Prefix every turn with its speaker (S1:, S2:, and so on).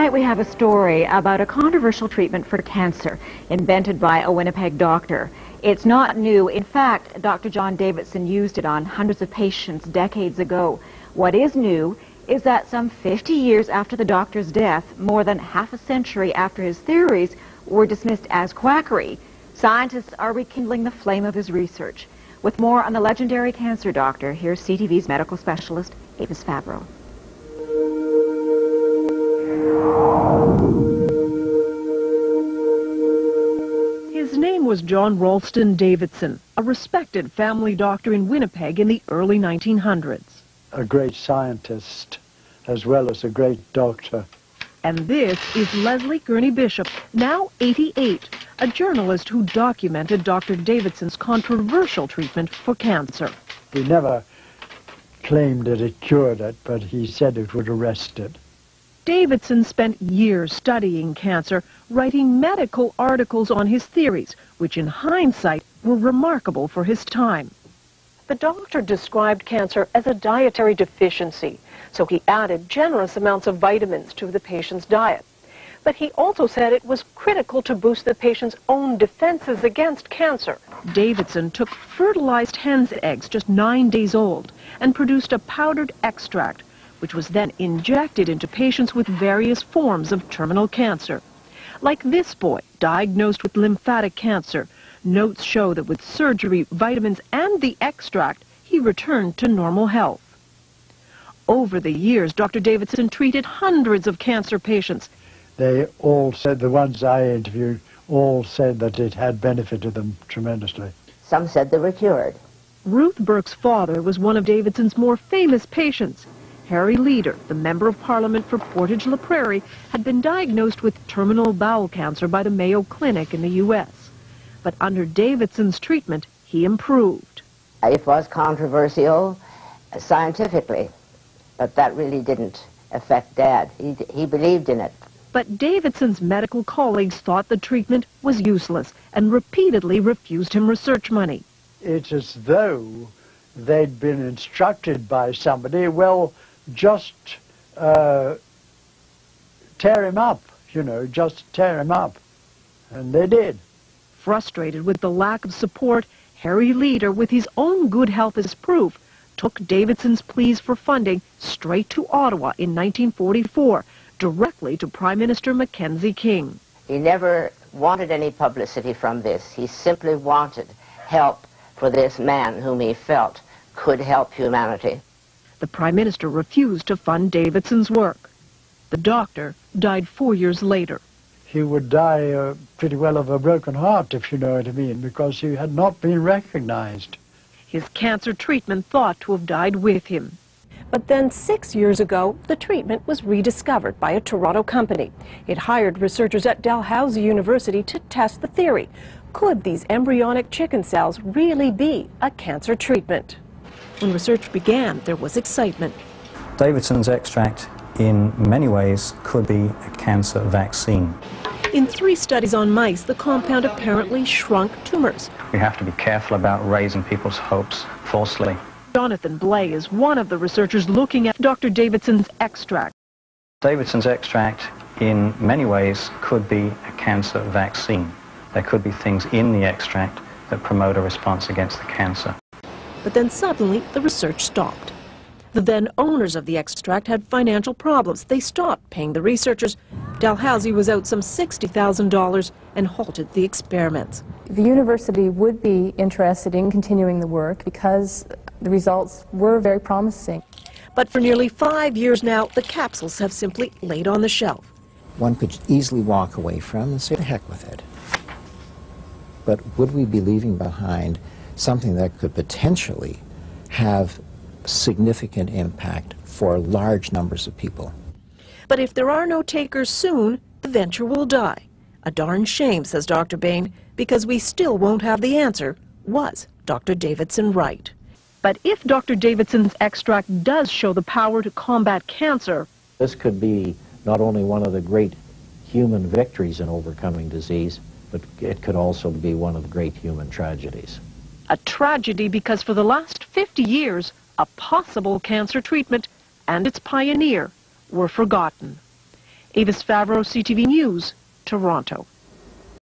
S1: Tonight we have a story about a controversial treatment for cancer invented by a Winnipeg doctor. It's not new. In fact, Dr. John Davidson used it on hundreds of patients decades ago. What is new is that some 50 years after the doctor's death, more than half a century after his theories were dismissed as quackery, scientists are rekindling the flame of his research. With more on the legendary cancer doctor, here's CTV's medical specialist, Avis Fabro.
S2: His name was John Ralston Davidson, a respected family doctor in Winnipeg in the early 1900s.
S3: A great scientist as well as a great doctor.
S2: And this is Leslie Gurney Bishop, now 88, a journalist who documented Dr. Davidson's controversial treatment for cancer.
S3: He never claimed that it cured it, but he said it would arrest it.
S2: Davidson spent years studying cancer, writing medical articles on his theories, which in hindsight were remarkable for his time. The doctor described cancer as a dietary deficiency, so he added generous amounts of vitamins to the patient's diet. But he also said it was critical to boost the patient's own defenses against cancer. Davidson took fertilized hen's eggs just 9 days old and produced a powdered extract, which was then injected into patients with various forms of terminal cancer. Like this boy, diagnosed with lymphatic cancer, notes show that with surgery, vitamins, and the extract, he returned to normal health. Over the years, Dr. Davidson treated hundreds of cancer patients.
S3: They all said, the ones I interviewed, all said that it had benefited them tremendously.
S4: Some said they were cured.
S2: Ruth Burke's father was one of Davidson's more famous patients. Harry Leader, the Member of Parliament for Portage-la Prairie, had been diagnosed with terminal bowel cancer by the Mayo Clinic in the U.S. But under Davidson's treatment, he improved.
S4: It was controversial scientifically, but that really didn't affect Dad. He believed in it.
S2: But Davidson's medical colleagues thought the treatment was useless and repeatedly refused him research money.
S3: It's as though they'd been instructed by somebody, well, just tear him up, just tear him up. And they did.
S2: Frustrated with the lack of support, Harry Leader, with his own good health as proof, took Davidson's pleas for funding straight to Ottawa in 1944, directly to Prime Minister Mackenzie King.
S4: He never wanted any publicity from this. He simply wanted help for this man whom he felt could help humanity.
S2: The Prime Minister refused to fund Davidson's work. The doctor died 4 years later.
S3: He would die pretty well of a broken heart, if you know what I mean, because he had not been recognized.
S2: His cancer treatment thought to have died with him. But then 6 years ago, the treatment was rediscovered by a Toronto company. It hired researchers at Dalhousie University to test the theory. Could these embryonic chicken cells really be a cancer treatment? When research began, there was excitement.
S5: Davidson's extract, in many ways, could be a cancer vaccine.
S2: In 3 studies on mice, the compound apparently shrunk tumors.
S5: We have to be careful about raising people's hopes falsely.
S2: Jonathan Blay is one of the researchers looking at Dr. Davidson's extract.
S5: Davidson's extract, in many ways, could be a cancer vaccine. There could be things in the extract that promote a response against the cancer.
S2: But then suddenly, the research stopped. The then owners of the extract had financial problems. They stopped paying the researchers. Dalhousie was out some $60,000 and halted the experiments.
S6: The university would be interested in continuing the work because the results were very promising.
S2: But for nearly 5 years now, the capsules have simply laid on the shelf.
S7: One could easily walk away from and say, the heck with it. But would we be leaving behind something that could potentially have significant impact for large numbers of people?
S2: But if there are no takers soon, the venture will die. A darn shame, says Dr. Bain, because we still won't have the answer. Was Dr. Davidson right? But if Dr. Davidson's extract does show the power to combat cancer,
S8: this could be not only one of the great human victories in overcoming disease, but it could also be one of the great human tragedies.
S2: A tragedy because for the last 50 years, a possible cancer treatment and its pioneer were forgotten. Avis Favreau, CTV News, Toronto.